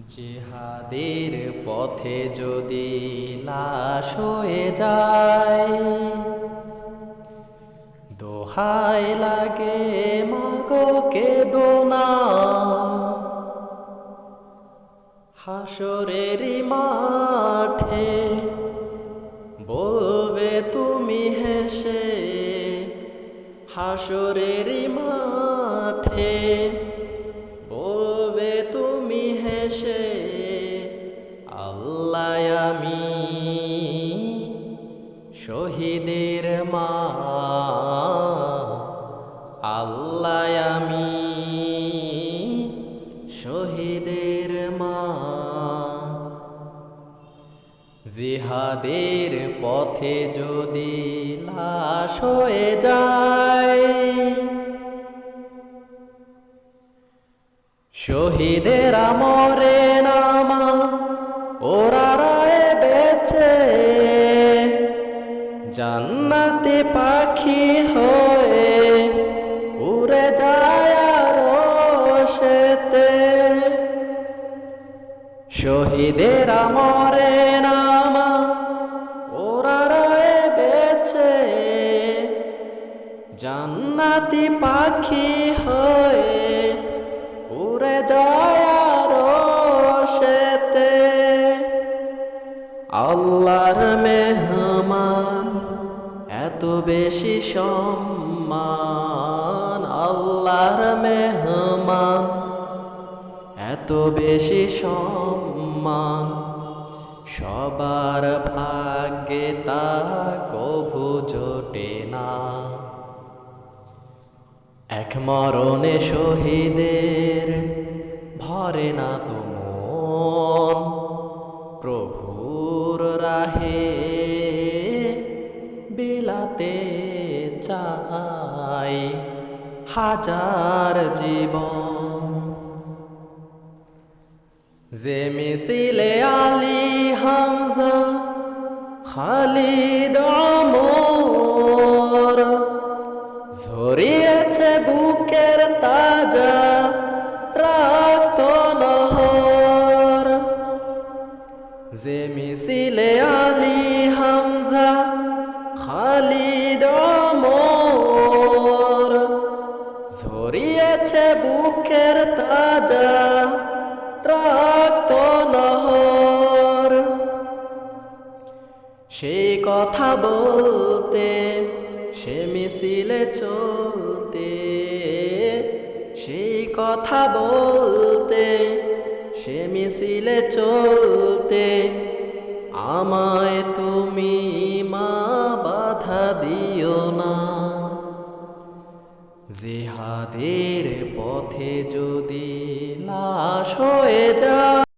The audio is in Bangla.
জিহাদের পথে যদি লাশ হয়ে যায়, দোহাই লাগে মাগো কেঁদো না। হাসরের মাঠে বলবে তুমি হেসে, হাসরের মাঠে বলবে তুমি হেসে, আল্লাহ আমি শহীদের মা, আল্লাহ আমি শহীদের মা। জিহাদের পথে যদি লাশ হয়ে যায়, শহীদেরা মরে না মা, ওরা রয়ে বেঁচে, জান্নাতি পাখি হয়ে উড়ে যায় আরশেতে। শহীদেরা মরে না মা, ওরা রয়ে বেঁচে, জান্নাতি পাখি হয়ে উড়ে যায় আরশেতে। আল্লাহর মেহমান এত বেশি সম্মান, আল্লাহর মেহমান এত বেশি সম্মান, সবার ভাগ্যে তা কভু জোটে না। এক মরণে শহীদের ভরে না তো মন, প্রভুর রাহে বিলাতে চাই হাজার জীবন। যে মিছিলে আলী হামজা খালিদ ওমর, ঝরিয়েছে বুকের তাজা রক্ত নহর। যে মিছিলে আলী হামজা খালিদ ওমর, ঝরিয়েছে বুকের তাজা রক্ত নহর। সেই কথা বলতে, সে মিছিলে চলতে, সেই কথা বলতে, সে মিছিলে চলতে, আমায় তুমি মা বাধা দিও না। জিহাদের পথে যদি লাশ হয়ে যায়।